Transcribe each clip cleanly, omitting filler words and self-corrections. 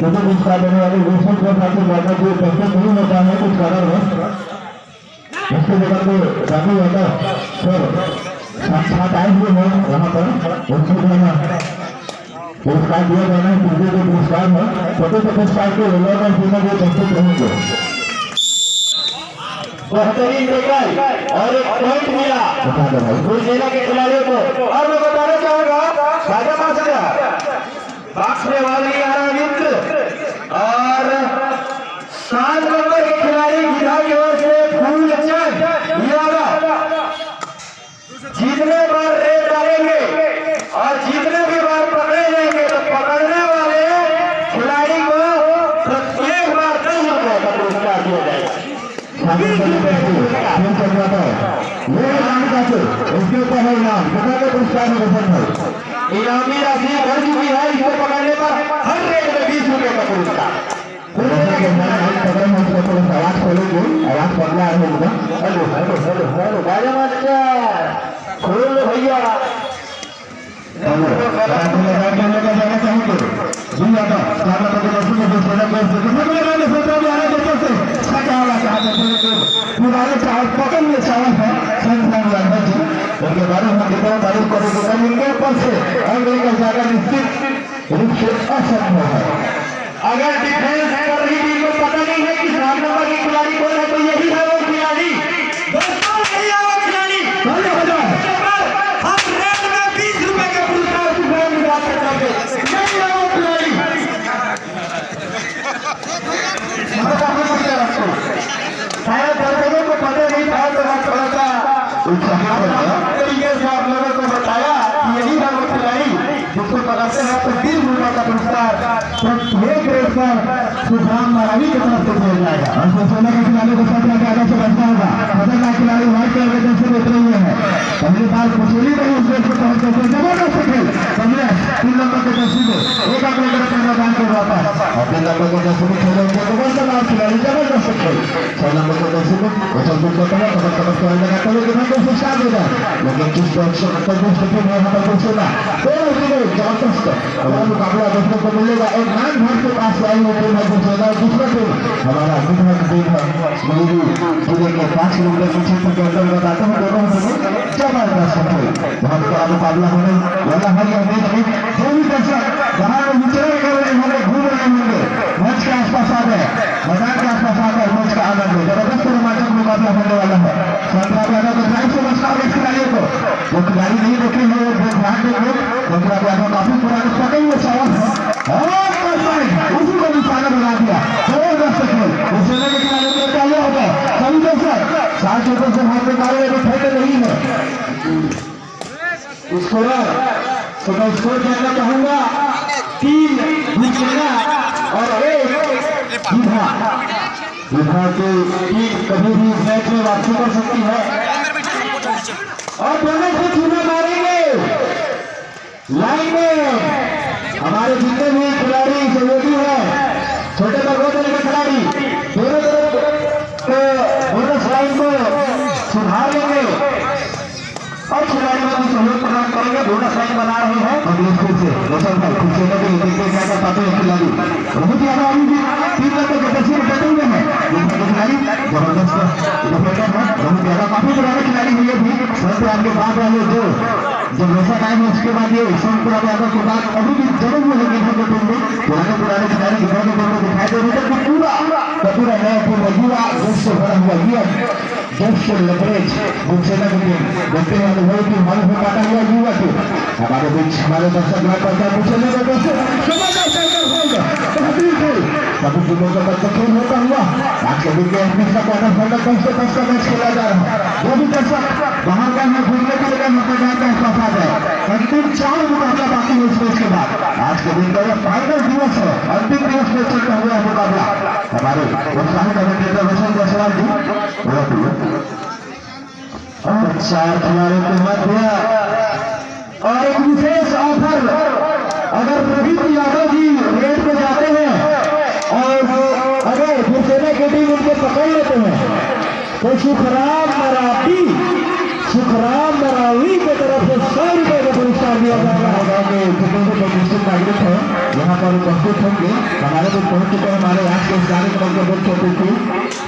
क्योंकि पुरस्कार देने वाले दूसरे को साथी मौका जो उपस्थित नहीं होता है कुछ कारण है उसके जगह पे काफी ज्यादा साथ आए हुए हैं वहाँ पर उनको पुरस्कार दिया जाना है दूसरे जो पुरस्कार है छोटे से पुरस्कार के रिजर्व और सीमा जो उपस्थित रहेंगे। बेहतरीन टेकल और एक पॉइंट मिला गुरुसेना के खिलाड़ियों को। और मैं बताना चाहूंगा राजा मास्टर भागने वाली मित्र और 7 नंबर के खिलाड़ी विधा की ओर से फूलचंद यादव जीतने पर रेड डालेंगे और जीतने की बार पकड़े जाएंगे तो पकड़ने वाले खिलाड़ी को प्रत्येक बार 10 रुपए का पुरस्कार दिया जाएगा। उसके ऊपर है इनाम कितना का पुरस्कार है रोशन भाई इनामी राशि बढ़ चुकी है इसको पकड़ने पर हर रेट में 20 रुपए का पुरस्कार। आवाज खोलेंगे आवाज पगला है हेलो हेलो हेलो हेलो राजा मास्टर खोल लो भैया पकड़ने चावल है उनके बारे में तारीफ करेंगे इनके ऊपर से का ज्यादा निश्चित रूप से असंभव है। अगर डिफेंस कर रही टीम को पता नहीं है कि 7 नंबर की खिलाड़ी कौन है तो यही है वो खिलाड़ी दोस्तों यही है वो खिलाड़ी हम रेट में 20 रुपए के पुरस्कार की ग्राम निकाल सकते हैं यही है वो खिलाड़ी। शायद दर्शकों को पता नहीं था तो थोड़ा सा तरीके से आप लोगों को बताया कि यही है वो खिलाड़ी जिसको पकड़ते हैं तो 20 रुपए का पुरस्कार प्रत्येक रेट पर सुधाम महारानी की तरफ से दिया जाएगा। और सोना के खिलाड़ी को सब आगे से बचना होगा खतरनाक खिलाड़ी व्हाइट कलर के से उतरे हुए हैं पहली बार कुचली नहीं उस देश को पहुंचते थे जबरदस्त खेल समझे 3 नंबर के दर्शी को एक आंकड़े कर मैदान को वापस और 3 नंबर के दर्शी को खेलेंगे तो वर्तमान खिलाड़ी जबरदस्त खेल 6 नंबर के दर्शी को उछल कूद करते हैं कमर को लगाते हुए कि हमको शिक्षा देगा लेकिन किस डायरेक्शन पर दोस्त टीम है हमारे को सुना दोनों टीमें जबरदस्त हमारा मुकाबला देखने को मिलेगा। एक नाम घर के पास आई हुई टीम है दूसरा टीम हमारा मित्र टीम है मेरी जिले के 5 किलोमीटर के क्षेत्र के अंतर्गत आते हैं दोनों टीमें जबरदस्त खेल बहुत बड़ा मुकाबला होने वाला है। यह मैच में जो भी दर्शक जहाँ पे विचरण कर रहे होंगे घूम रहे होंगे मैच के आसपास आ गए मैदान के आसपास आकर मैच का आनंद ले जबरदस्त रोमांचक मुकाबला होने वाला है। खिलाड़ियों को जो खिलाड़ी नहीं देखे हैं वो ध्यान देंगे काफी पुराने पकड़े हुए सवाल है उसी को निशाना बना दिया जबरदस्त खेल दूसरे के खिलाड़ियों को क्या होगा सभी दर्शक 7 रुपये से हाथ निकाले ठहरे नहीं है स्कोर कहना चाहूंगा 3 भूसेना और 1 विभा की टीम कभी भी मैच में वापसी कर सकती है और दोनों से चूना मारेंगे लाइन में हमारे जितने भी खिलाड़ी सहयोगी हैं छोटे पर्वतों के खिलाड़ी दोनों तरफ बोनस लाइन को सुधार लेंगे और खिलाड़ी को भी सहयोग प्रदान करेंगे। बोनस लाइन बना रहे हैं खिलाड़ी बहुत ज्यादा अभी भी 3 नंबर के दर्शी में बैठे हुए हैं खिलाड़ी जबरदस्त बहुत ज्यादा काफी पुराने खिलाड़ी हुए भी सबसे आपके बाद वाले जो जब वैसा टाइम है उसके बाद ये शंकर यादव के बाद अभी भी जरूर हुए गिरने के टीम में पुराने खिलाड़ी गिरने के टीम में दिखाई दे रहे थे पूरा नया टीम युवा जोश से भरा हुआ जोश से लेवरेज भूसेना की टीम देखते हैं वही टीम हमारे में काटा हुआ युवा टीम हमारे बीच हमारे दर्शक में पड़ता है भूसेना का सभी टीमों का बच्चा खेल होता हुआ आज के दिन के क्वार्टर फाइनल 10 से 10 का मैच खेला जा रहा है। वो भी दर्शक बाहर का है घूमने के लिए मैदान का एहसास आ जाए अंतिम 4 मुकाबला बाकी है इस मैच के बाद आज के दिन का फाइनल दिवस है अंतिम दिवस में चलता हुआ मुकाबला हमारे उत्साहित कमेटी रोशन जायसवाल जी और 4 खिलाड़ियों के मध्य और एक विशेष ऑफर अगर प्रदीप यादव जी रेड पे जाते हैं और अगर भूसेना की टीम उनको पकड़ लेते हैं तो सुखराम मराठी सुखराम मरावी की तरफ से 100 रुपए का पुरस्कार दिया जाएगा। गाँव के जितने भी डिस्ट्रिक्ट नागरिक है यहाँ पर उपस्थित होंगे। हमारे भी पहुंच चुके हैं। हमारे आज के कार्यक्रम के मुख्य अतिथि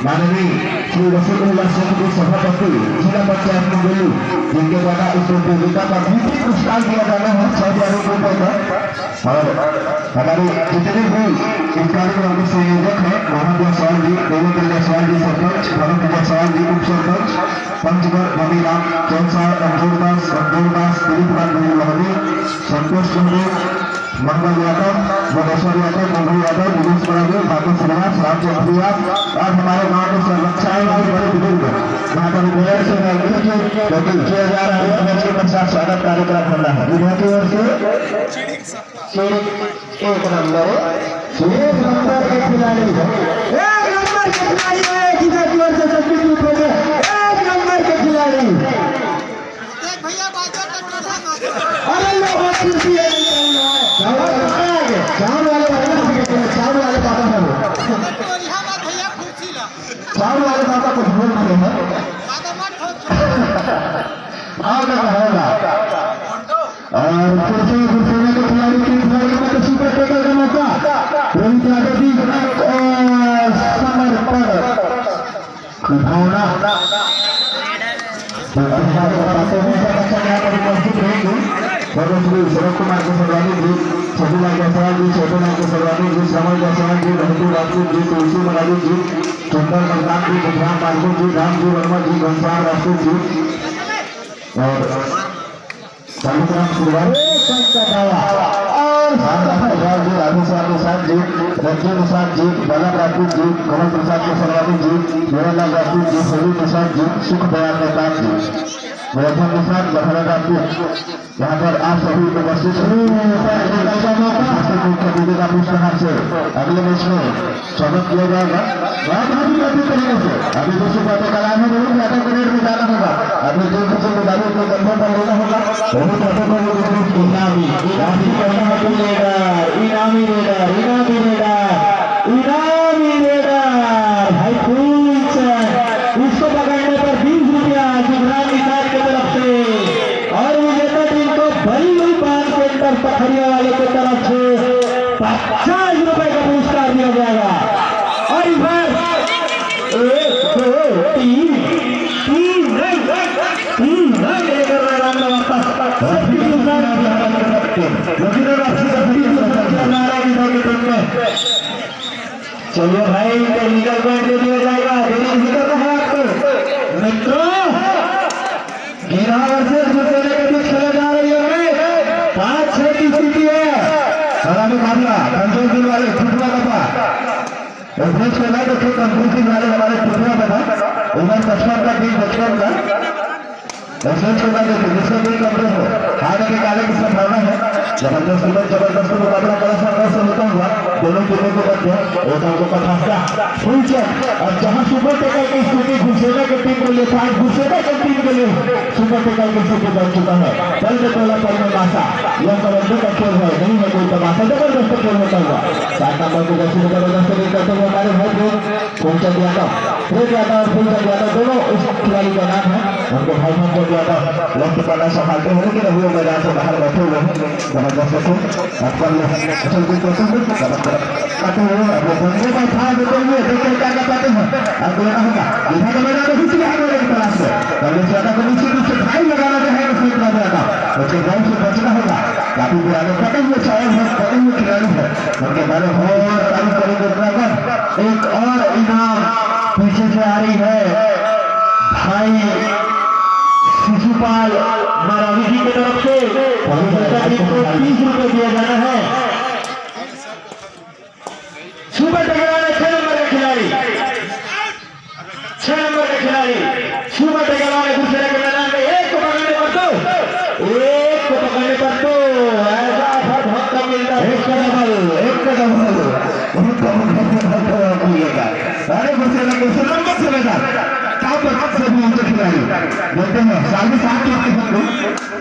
माननीय श्री रसूलुल्लाह सिंह जी सभापति जिला पंचायत मंडली, जिनके द्वारा इस प्रतियोगिता का विशेष पुरस्कार दिया जाना है 100 रुपए का। और हमारे जितने भी इस कार्यक्रम के संयोजक हैं मोहन जायसवाल जी, देवेंद्र जायसवाल जी सरपंच, भरत जायसवाल जी उप सरपंच, पंचगढ़ रविराम चौसा, अंजोर दास, दिलीप लाल लोहरी, संतोष कुंडू, मंगल यादव, भुवनेश्वर यादव, मंगल यादव, दिनेश बराबर, भागवत श्रीवास, रामचंद्र याद और हमारे गाँव के संरक्षाएं और बड़े बुजुर्ग यहाँ पर विधायक से किया जा रहा है। के पश्चात स्वागत कार्यक्रम होना है विधायक की ओर से। एक नंबर के खिलाड़ी है, एक नंबर के खिलाड़ी है, जिधर की ओर से सबके ग्रुप में एक नंबर के खिलाड़ी। अरे लोग खुशी है, चार वाले बाबा है, चार वाले बाबा को ढूंढ रहे हैं। होगा और कुर्सी के खिलाड़ी के सुपर टेकर का मौका रोहित यादव जी समर्पण भावना उपस्थित रहेंगे। शरद कुमार के सरवानी जी, छठीलाल जायसवाल जी, छोटूलाल के सरवानी जी, श्रवण जायसवाल जी, रहतू राजपूत जी, तुलसी मरावी जी, चंदन मलकान जी, बुधराम मालको जी, राम जी वर्मा जी, घनश्याम राजपूत जी और राधेश्याम प्रसाद जी, रंजन प्रसाद जी, बाला राजपूत जी, कमल प्रसाद के सरवानी जी, मेरालाल राजपूत जी, सली प्रसाद जी, सुख दयाल नेता जी, मेधन प्रसाद, लखन राजपूत। यहाँ पर आप सभी उपस्थित का पुष्पहार से अगले मैच में स्वागत किया जाएगा। तरीके से अभी दूसरी बातें कलाम है, बहुत ज्यादा करियर में जाना होगा। अपने जो किसी खिलाड़ी को कंफर्म कर लेना होगा। भाई इसको पकड़ने पर 20 रुपया जिब्रान निसार की तरफ से और विजेता टीम को बड़ी हुई 5 क्विंटल पखरिया वाले की तरफ से 50 रुपए का पुरस्कार दिया जाएगा। और इस बार 1 2 3 लेकर चलिए भाई लीगल पॉइंट दे दिया जाएगा। मित्रों गिरावट से खेले जा रही है, 5-6 की स्थिति है। सलामी मामला कंट्रोल दिन वाले टूटवा बता एवरेज खेला तो कंट्रोल दिन वाले हमारे टूटवा बता उमर 55 का दिन 55 का एवरेज खेला तो जिसका दिन कंट्रोल हो आने के काले की संभावना है। जबरदस्त मुकाबला बड़ा संघर्ष होता हुआ दोनों टीमों के मध्य को पचासा फुल चेक और जहां सुपर टेकर की स्थिति घुसेना के टीम के लिए 5 घुसेना के टीम के लिए सुपर टेकर की स्थिति बन चुका है। कल के टोला पर में मासा यह कबड्डी का खेल है, नहीं है कोई तमाशा, जबरदस्त खेल होता हुआ 7 नंबर को जबरदस्त करते हुए हमारे भाई फूलचंद यादव और फूलचंद यादव दोनों उस खिलाड़ी का नाम है। उनके भाई फूलचंद यादव लंच पाना संभालते हुए लेकिन अभी मैदान से बाहर बैठे हुए हैं। जबरदस्त अपने बंदे का था देते हुए देखते क्या कर पाते हैं। अब बोलना होगा इधर का मैदान तो कुछ नहीं होने की तलाश में पहले से ज्यादा को नीचे से भाई लगाना जो है उसमें इतना ज्यादा उसके गाँव से बचना होगा। काफी पुराने पटे हुए शायद है, पटे हुए खिलाड़ी है, उनके बारे में और तारीफ करेंगे। एक और इनाम पीछे से आ रही है भाई शिशुपाल मरावी जी की तरफ से 30 रुपए दिया जाना है। सुपर टेकर वाले 6 नंबर का खिलाड़ी, 6 नंबर का खिलाड़ी सुपर टेकर वाले दूसरे के मैदान में एक को पकड़ने पर तो ऐसा फर्क बहुत कम मिलता है। एक का डबल अरे दूसरे नंबर से मैदान यहाँ पर सभी उनके खिलाड़ी बोलते हैं साढ़े 7 लाख के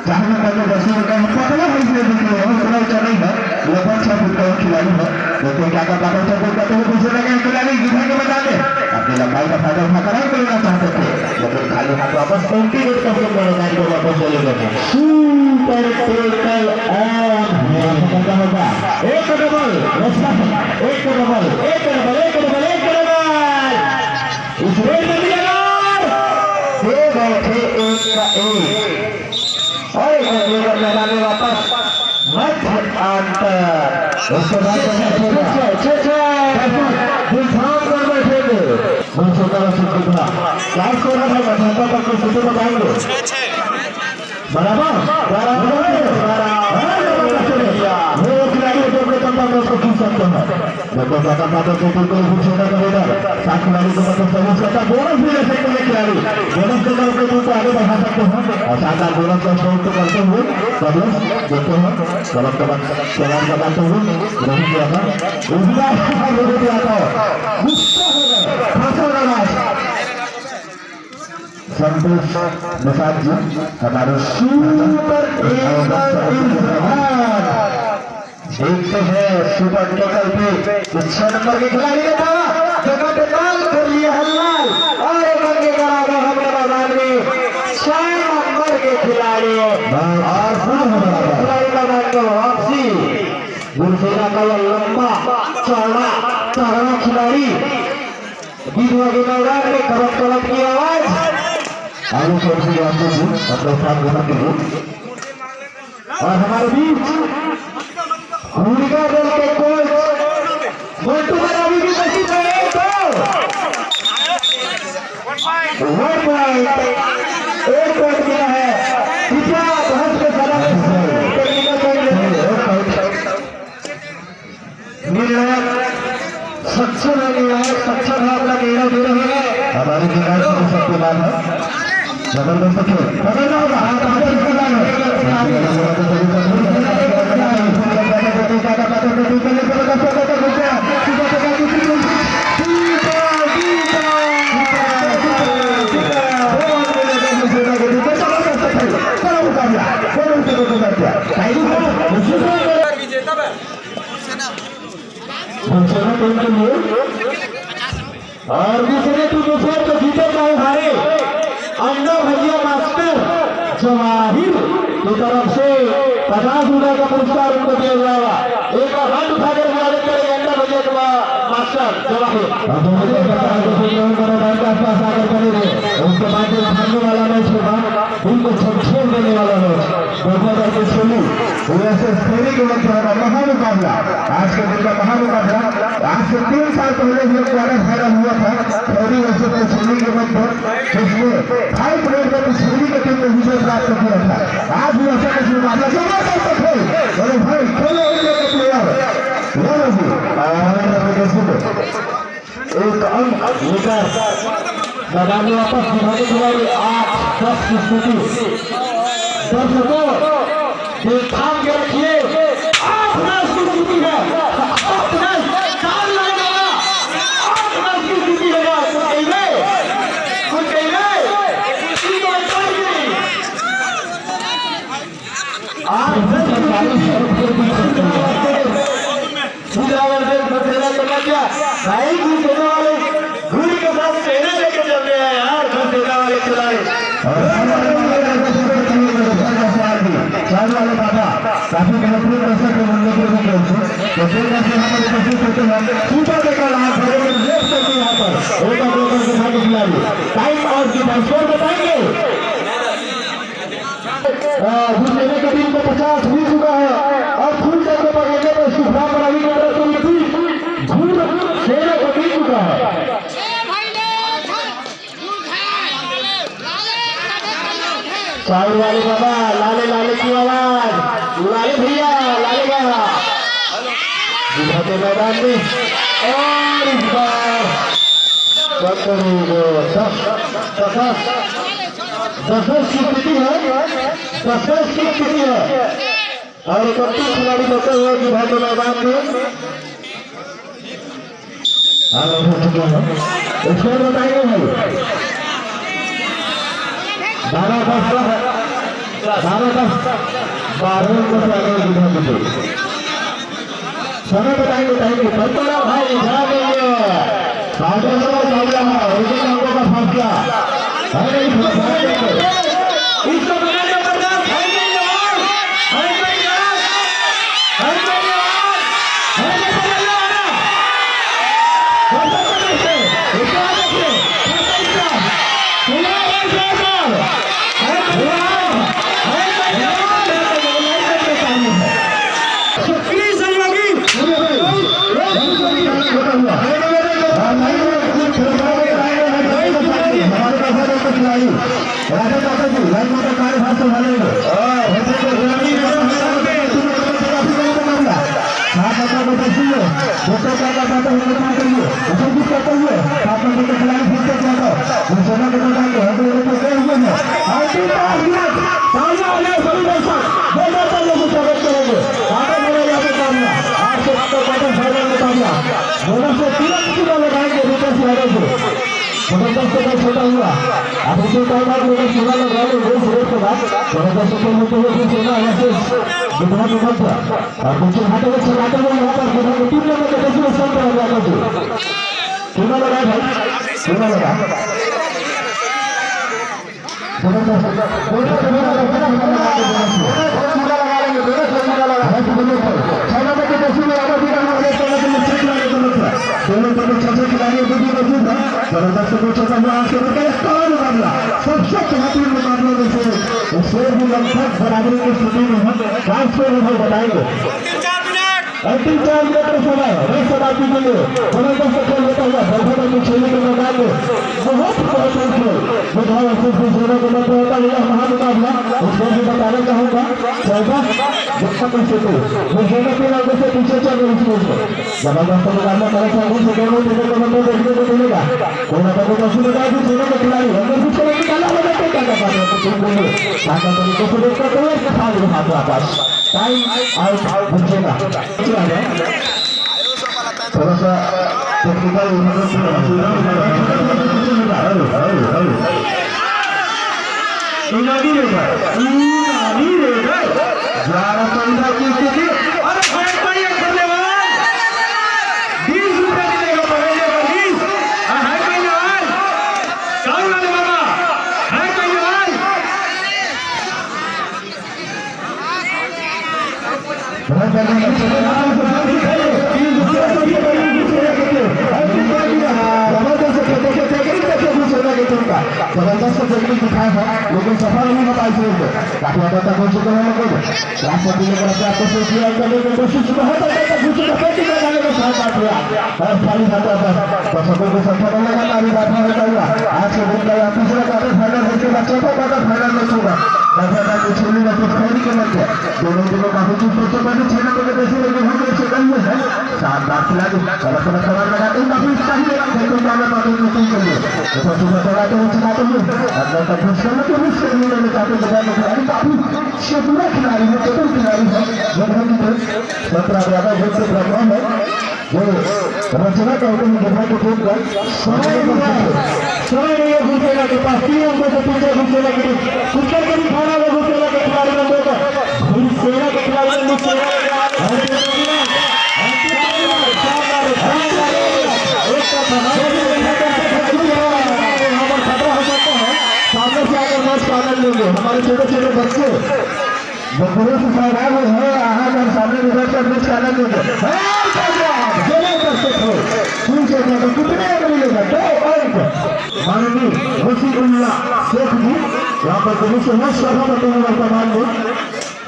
जहाँ में पहले 10 का पतला है इसलिए देख रहे हो थोड़ा ऊंचा नहीं है लगभग 6 फुट का खिलाड़ी है देखते क्या करता है 6 फुट का तो दूसरे लगे खिलाड़ी गिरा के बता दे अपनी लंबाई का फायदा उठा कर ही लेना चाहते थे लेकिन खाली हाथ वापस 20 मिनट का फिर मैदान को वापस चले गए सुपर टेकल ऑन होगा एक डबल एक डबल एक डबल एक डबल एक डबल इस रेल में मिलेगा दे बैठे एक का एक और एक मैदान में वापस मध्य अंतर उसके बाद कर बैठेंगे बराबर उसको खींच सकते हैं देखो ज्यादा बातों से बिल्कुल कुछ होना करेगा साथ खिलाड़ी को मतलब सर्विस करता बोनस भी ले सकते हैं खिलाड़ी बोनस के तरफ को आगे बढ़ा सकते हैं और शानदार बोनस का शौक करते हुए सर्विस देखते हैं गलत सवाल लगाते हुए नहीं किया था लोगों को आता है गुस्सा हो गए फांसा लगा संतोष प्रसाद जी हमारे सुपर देखते हैं सुपर टेकल पे 6 नंबर के खिलाड़ी ने था जगह पे लाल कर लिया हल्लाल और एक आगे करा हमने मैदान में 6 नंबर के खिलाड़ी और खिलाड़ी मैदान को वापसी गुरसेना का यह लंबा चौड़ा खिलाड़ी बीच के मैदान में कड़क कड़क की आवाज आगे छोड़ से अपने साथ लेना के लिए और हमारे बीच भूमिका दल के कोच मोटू अभी भी बची है तो 1 पॉइंट 1 पॉइंट मिला है पिछला बहुत के सक्षम है अपना निर्णय दे रहे हैं हमारे निर्णय से सबके बाद है जबरदस्त खेल पकड़ना होगा और दूसरे तो जीते चाहे हारे अन्ना भैया मास्टर जवाहिर की तरफ से 50,000 का पुरस्कार उनको दिया जाएगा एक बार हाथ उठाकर स्वागत करेंगे अन्ना भैया का मास्टर जवाहिर पास आकर करेंगे उसके बाद हारने वाला मैच होगा उनको छेड़ देने वाला मैच 2016 के वक्त महामुकाबला आज के दिन का महामुकाबला आज से 3 साल पहले जो क्वार्टर फाइनल हुआ था थोड़ी वैसे तो छेड़ी के वक्त जिसमें 5 मिनट में छेड़ी के टीम में विजय प्राप्त किया था आज भी ऐसा कुछ मुकाबला जबरदस्त खेल अरे भाई खेलो इंडिया के प्लेयर एक अंक लेकर मैदान में वापस दिखाने के बाद 8-10 की स्थिति दर्शकों थाम के रखिए 8-10 की स्थिति है 8-10 चाल लगेगा 8-10 की स्थिति है कुछ कहिए भाई घुसेने वाले घुड़ी के साथ सेना लेके चल रहे हैं यार घुसेना वाले खिलाड़ी वाले बाबा काफी बेहतरीन दर्शक के मूल्य के तो हमारे उपस्थित होते हैं सुपर टेकल यहाँ पर एक खिलाड़ी टाइम और स्कोर बताएंगे घुसेने के टीम को 50 मिल चुका है और फुल टेक को पकड़ने में सुखा पर अभी सेना को मिल चुका है चावल वाले बाबा लाले लाले की आवाज लाले भैया लाले गया मैदान में और इस बार 10 की स्थिति है और 31 खिलाड़ी बचे हुए विभाग मैदान में स्कोर बताएंगे भाई समय बताएंगे पंतला भाई ध्यान देंगे साढ़े मामला है उनके अंकों का फैसला इसको बनाने बर्दाश्त है नहीं यार है नहीं यार है नहीं यार है नहीं यार कैसा करते इसका देखिए कैसा सुना है यार है शक्ति सहयोगी राजा दादा जी लाइन माता कार्यभार संभालेंगे छोटा हुआ अब उसे टाइम बाद लोग सोना लग रहा है वो सुरेश के बाद थोड़ा सा होते हुए सोना ऐसे विधा विधा था और दूसरे हाथों में चलाते हुए यहाँ पर विधा को 3 नंबर के देश में संत हो गया था सोना लगा भाई सोना लगा जबरदस्त छोटा हुआ आपके मुकाबला सबसे बेहतरीन मुकाबला में से भी लगभग बराबरी की स्थिति में हम बताएंगे अंतिम 4 मिनट का समय रेस समाप्ति के लिए जबरदस्त खेल होता हुआ बरखा की खेलने के मैदान में बहुत बेहतरीन खेल विधान सोने के मध्य होता हुआ महामुकाबला उसमें भी बताना चाहूँगा 14 से पीछे चल रही जबरदस्त मुकाबला करे थे उन दोनों टीमों को मतलब देखने को मिलेगा कोई ना कोई मौसम में भी दोनों के खिलाड़ी अंदर कुछ करने निकाला होगा तो क्या कर पाते हैं तो टीम को ताकि तरीके से देखते हुए खाली हाथ वापस टाइम आउट बचेगा थोड़ा सा टेक्निकल की स्थिति जबरदस्त जल्दी दिखाया है लेकिन सफल नहीं हो पाई काफी हद तक हो चुके हैं लोग राष्ट्रपति ने तरफ से आपको किया करने की कोशिश बहुत में और खाली खाता था दर्शकों को सफल लगा अभी बात होता हुआ आज के दिन का तीसरा क्वार्टर फाइनल होने के बाद चौथा क्वार्टर फाइनल मैच होगा राजा की छोड़ी में कुछ खैर के मध्य दोनों टीमों काफी चुप सोचो मैंने 6 नंबर के देशी लेकिन हम एक सेकंड में है शानदार खिलाड़ी थोड़ा सवाल लगाते हैं काफी चाहिए देखो जाना पाते हैं टीम के लिए तो सुबह चलाते हैं चलाते हैं अंदर तक घुस करने के बीच में लेने चाहते हैं बजाय खिलाड़ी काफी शेतुरा खिलाड़ी है चतुर खिलाड़ी है लगभग 17 ज्यादा जो से प्रोग्राम है जो रचना कहते हैं जगह को खेल कर समय नहीं है घुसेला के पास 3 अंकों से पीछे घुसेला के कुकर के भी खाना में घुसेला के खिलाड़ी ने देखा घुसेला के खिलाड़ी ने घुसेला सामने से आकर मैच का आनंद लेंगे हमारे छोटे छोटे बच्चे जो गुरु से सहरा हुए हैं जब सामने निकल कर मैच का आनंद लेंगे कितने मिलेगा 2 अंक माननीय वसीउल्लाह शेख जी यहाँ पर पुलिस से मस्त सभापति हैं वर्तमान में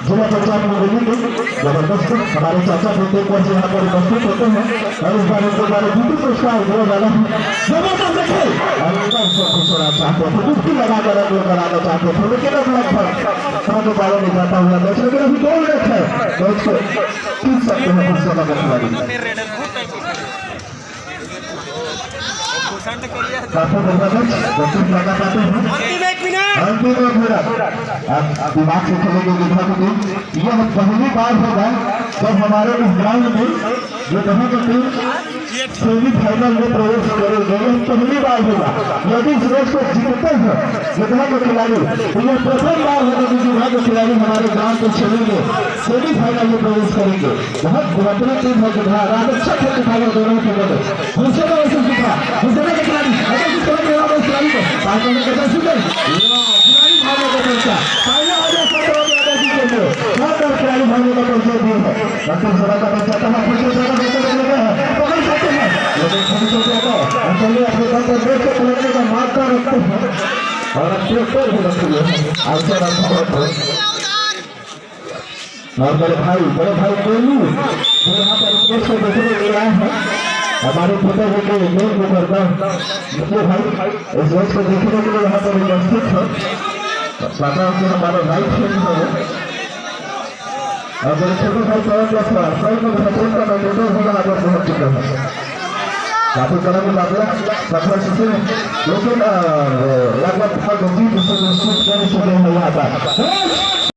जिला पंचायत मंडली के जबरदस्त हमारे चाचा बेटे को यहाँ पर उपस्थित होते हैं और इस बार उनके बारे ड्यूटी पुरस्कार दिया जाना है जबरदस्त खेल और उनका घोषणा चाहते हैं डुबकी लगाकर कराना चाहते हैं लेकिन लगभग सामने बालों में जाता हुआ मैच लेकिन अभी 2 मिनट है मैच को जीत सकते हैं घोषणा का खिलाड़ी काफी लगा पाते हैं अंतिम एक मिनट आप दिमाग से खेलेंगे यह पहली बार होगा जब हमारे इस ग्राउंड में ये कहाँ का टीम सेमीफाइनल में प्रवेश करेंगे। यह पहली बार होगा यदि इस मैच को जीतते हैं यहाँ के खिलाड़ी, तो यह प्रथम बार होगा कि यहाँ के खिलाड़ी हमारे ग्राम को खेलेंगे, सेमीफाइनल में प्रवेश करेंगे। बहुत बेहतरीन टीम है जो अच्छा खेल दिखाएगा दोनों टीमों में। दूसरे का वैसे दिखा दूसरे के खिलाड़ी खिलाड़ी को पाँच मिनट का खिलाड़ी भागने का चर्चा खिलाड़ी भागने का परिचय दिए है। डॉक्टर सरा का बच्चा कहाँ पकड़ सकते हैं, लेकिन छोटे छोटे को चलिए अपने घर पर देख के खिलाड़ी का मार्का रखते हैं और ट्रैक्टर भी रखते हैं। और बड़े भाई कोहली जो यहाँ पर स्टेज को देखने के लिए आए हैं, हमारे पिता जी के मेन मुकरदा मुझे भाई इस मैच को देखने के लिए यहाँ पर उपस्थित है। पता है कि हमारा राइट हैंड है और मेरे छोटे भाई पवन जायसवाल सही को बेहतरीन का मैनेजर होगा आगे पहुंच चुका है। काफी तरह की बातें सफल से लेकिन लगभग 20 निश्चित कर चुके हैं यहाँ पर।